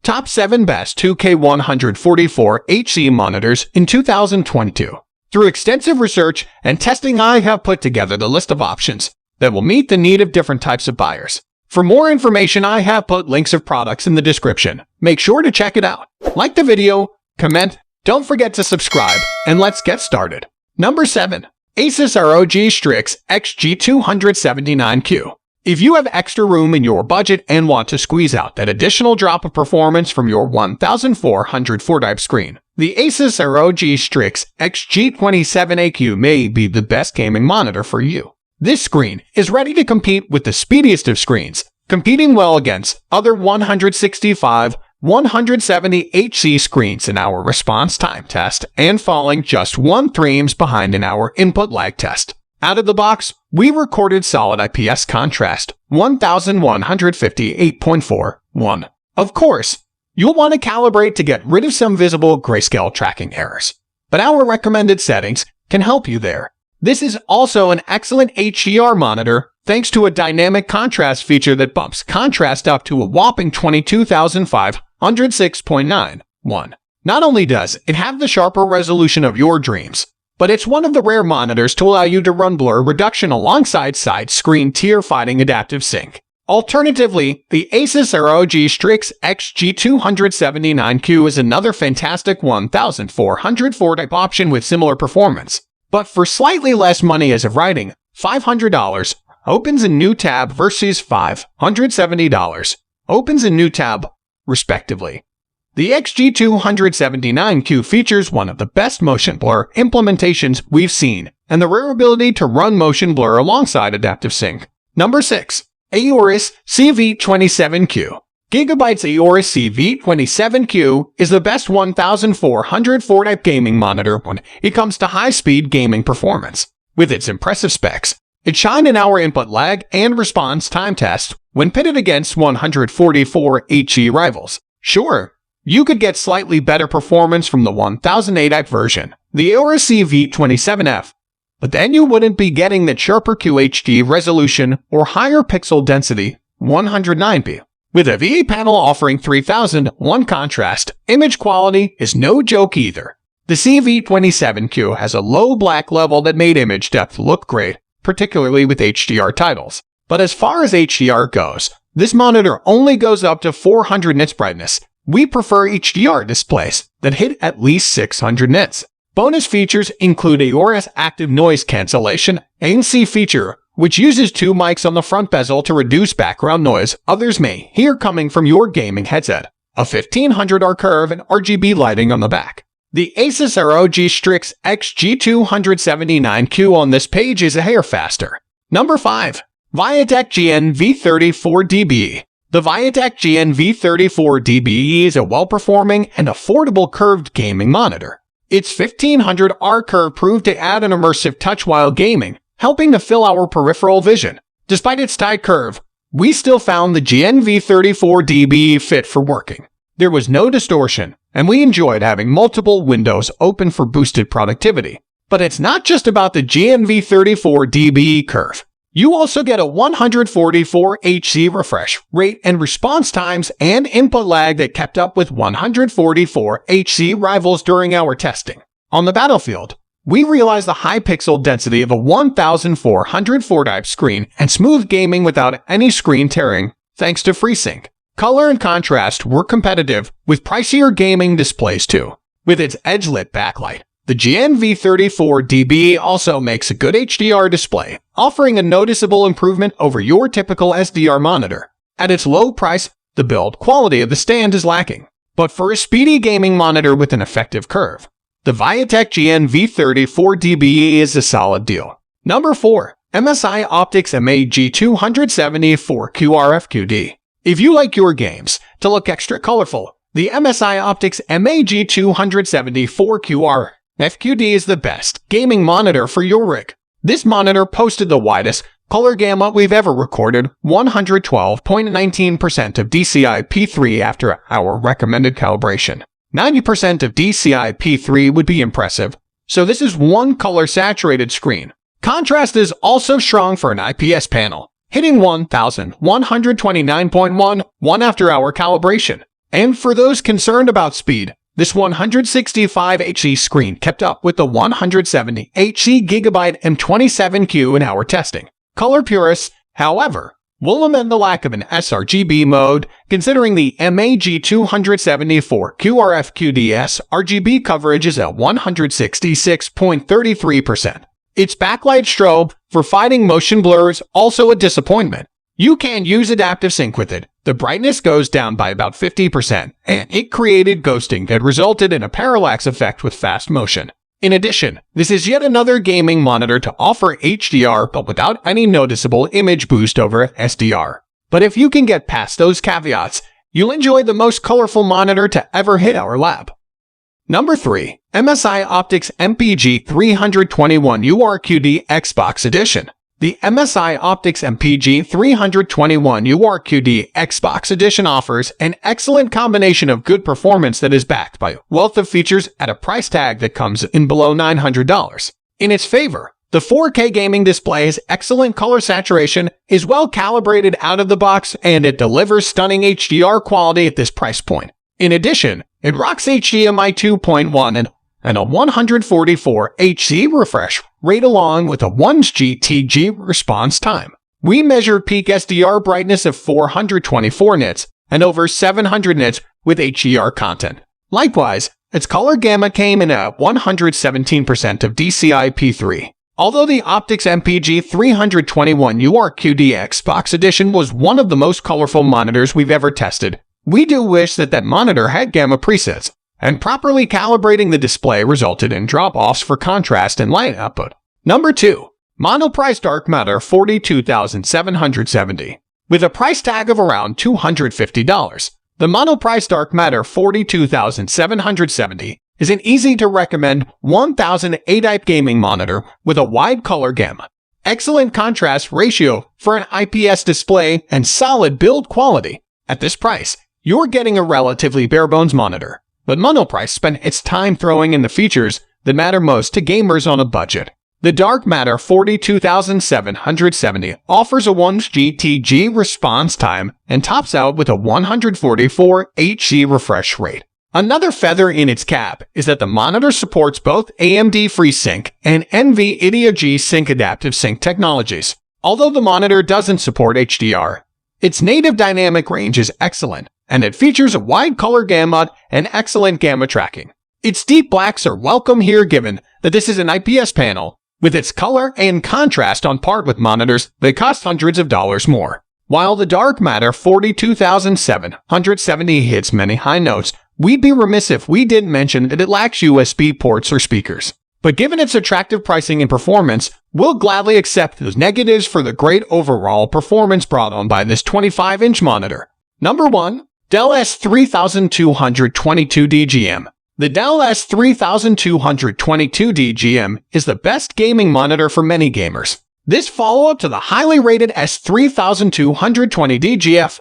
Top 7 Best 2K144Hz Monitors in 2022. Through extensive research and testing, I have put together the list of options that will meet the need of different types of buyers. For more information, I have put links of products in the description. Make sure to check it out. Like the video, comment, don't forget to subscribe, and let's get started. Number 7. Asus ROG Strix XG279Q. If you have extra room in your budget and want to squeeze out that additional drop of performance from your 1404 type screen, the Asus ROG Strix XG27Q may be the best gaming monitor for you. This screen is ready to compete with the speediest of screens, competing well against other 165, 170Hz screens in our response time test and falling just 1 frames behind in our input lag test. Out of the box, we recorded solid IPS contrast 1158.41. Of course, you'll want to calibrate to get rid of some visible grayscale tracking errors, but our recommended settings can help you there. This is also an excellent HDR monitor thanks to a dynamic contrast feature that bumps contrast up to a whopping 22,506.91. Not only does it have the sharper resolution of your dreams, but it's one of the rare monitors to allow you to run blur reduction alongside side screen tear fighting adaptive sync. Alternatively, the Asus ROG Strix XG279Q is another fantastic 1404 type option with similar performance, but for slightly less money as of writing. $500 opens a new tab versus $570 opens a new tab, respectively. The XG279Q features one of the best motion blur implementations we've seen, and the rare ability to run motion blur alongside adaptive sync. Number 6. Aorus CV27Q. Gigabyte's Aorus CV27Q is the best 1404 type gaming monitor when it comes to high-speed gaming performance. With its impressive specs, it shined in our input lag and response time test when pitted against 144Hz rivals. Sure, you could get slightly better performance from the 1008 type version, the Aorus CV27F, but then you wouldn't be getting the sharper QHD resolution or higher pixel density 109p. With a VA panel offering 3001 contrast, image quality is no joke either. The CV27Q has a low black level that made image depth look great, particularly with HDR titles. But as far as HDR goes, this monitor only goes up to 400 nits brightness. We prefer HDR displays that hit at least 600 nits. Bonus features include Aorus Active Noise Cancellation ANC feature, which uses 2 mics on the front bezel to reduce background noise others may hear coming from your gaming headset, a 1500R curve and RGB lighting on the back. The Asus ROG Strix XG279Q on this page is a hair faster. Number 5. Viatec GN-V34DBE. The Viatec GN-V34DBE is a well-performing and affordable curved gaming monitor. Its 1500R curve proved to add an immersive touch while gaming, helping to fill our peripheral vision. Despite its tight curve, we still found the GN-V34DBE fit for working. There was no distortion, and we enjoyed having multiple windows open for boosted productivity. But it's not just about the GN-V34DBE curve. You also get a 144Hz refresh rate and response times and input lag that kept up with 144Hz rivals during our testing. On the battlefield, we realized the high pixel density of a 1404 type screen and smooth gaming without any screen tearing, thanks to FreeSync. Color and contrast were competitive with pricier gaming displays too. With its edge-lit backlight, the GN-V34DBE also makes a good HDR display, offering a noticeable improvement over your typical SDR monitor. At its low price, the build quality of the stand is lacking. But for a speedy gaming monitor with an effective curve, the Viatec GN-V34DBE is a solid deal. Number 4. MSI Optix MAG274QRF-QD. If you like your games to look extra colorful, the MSI Optix MAG274QRF-QD is the best gaming monitor for your rig. This monitor posted the widest color gamut we've ever recorded, 112.19% of DCI-P3 after our recommended calibration. 90% of DCI-P3 would be impressive, so this is one color saturated screen. Contrast is also strong for an IPS panel, hitting 1129.11 after our calibration. And for those concerned about speed, this 165Hz screen kept up with the 170Hz GB M27Q in our testing. Color purists, however, will lament the lack of an sRGB mode, considering the MAG274QRF-QD sRGB coverage is at 166.33%. Its backlight strobe for fighting motion blur is also a disappointment. You can use adaptive sync with it. The brightness goes down by about 50%, and it created ghosting that resulted in a parallax effect with fast motion. In addition, this is yet another gaming monitor to offer HDR but without any noticeable image boost over SDR. But if you can get past those caveats, you'll enjoy the most colorful monitor to ever hit our lab. Number 3. MSI Optix MPG321QRF-QD Xbox Edition. The MSI Optix MPG321QRF-QD Xbox Edition offers an excellent combination of good performance that is backed by a wealth of features at a price tag that comes in below $900. In its favor, the 4K gaming display has excellent color saturation, is well calibrated out of the box, and it delivers stunning HDR quality at this price point. In addition, it rocks HDMI 2.1 and a 144 Hz refresh rate along with a 1GTG response time. We measured peak SDR brightness of 424 nits and over 700 nits with HDR content. Likewise, its color gamma came in at 117% of DCI-P3. Although the Optix MPG321QRF-QD Xbox Edition was one of the most colorful monitors we've ever tested, we do wish that monitor had gamma presets, and properly calibrating the display resulted in drop-offs for contrast and light output. Number 2. Monoprice Dark Matter 42770. With a price tag of around $250, the Monoprice Dark Matter 42770 is an easy-to-recommend 1080p gaming monitor with a wide color gamut, excellent contrast ratio for an IPS display, and solid build quality. At this price, you're getting a relatively bare-bones monitor. But Monoprice spent its time throwing in the features that matter most to gamers on a budget. The Dark Matter 42770 offers a 1GTG response time and tops out with a 144 Hz refresh rate. Another feather in its cap is that the monitor supports both AMD FreeSync and NVIDIA G-Sync adaptive sync technologies. Although the monitor doesn't support HDR, its native dynamic range is excellent, and it features a wide color gamut and excellent gamma tracking. Its deep blacks are welcome here given that this is an IPS panel, with its color and contrast on par with monitors that cost hundreds of dollars more. While the Dark Matter 42770 hits many high notes, we'd be remiss if we didn't mention that it lacks USB ports or speakers. But given its attractive pricing and performance, we'll gladly accept those negatives for the great overall performance brought on by this 25-inch monitor. Number 1. Dell S3222DGM. The Dell S3222DGM is the best gaming monitor for many gamers. This follow-up to the highly rated S3222DGM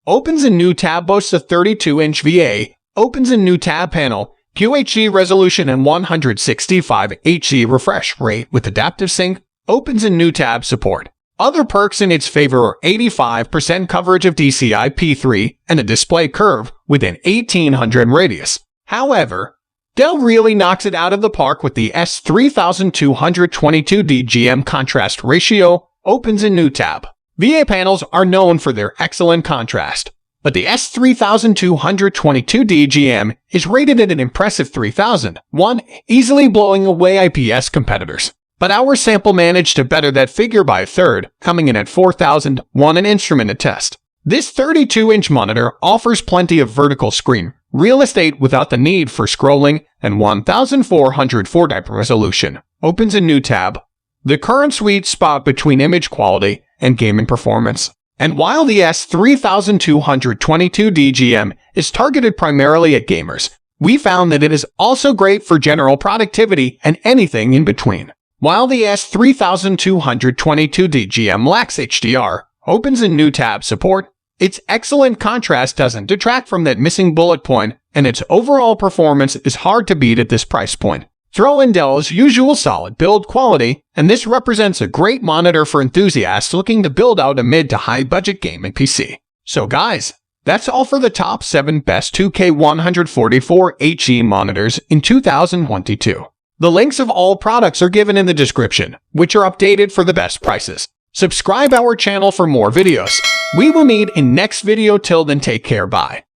opens a new tab, boasts a 32-inch VA, opens a new tab panel, QHD resolution and 165 Hz refresh rate with adaptive sync, opens a new tab support. Other perks in its favor are 85% coverage of DCI-P3 and a display curve with an 1800 radius. However, Dell really knocks it out of the park with the S3222DGM contrast ratio, opens a new tab. VA panels are known for their excellent contrast, but the S3222DGM is rated at an impressive 3001, easily blowing away IPS competitors. But our sample managed to better that figure by a third, coming in at 4001 an instrument to test. This 32-inch monitor offers plenty of vertical screen real estate without the need for scrolling, and 1440p resolution. Opens a new tab. The current sweet spot between image quality and gaming performance. And while the S3222DGM is targeted primarily at gamers, we found that it is also great for general productivity and anything in between. While the S3222DGM lacks HDR, opens a new tab support, its excellent contrast doesn't detract from that missing bullet point, and its overall performance is hard to beat at this price point. Throw in Dell's usual solid build quality, and this represents a great monitor for enthusiasts looking to build out a mid to high budget gaming PC. So guys, That's all for the top 7 best 2K 144Hz monitors in 2022. The links of all products are given in the description, which are updated for the best prices. Subscribe our channel for more videos. We will meet in next video. Till then, take care. Bye.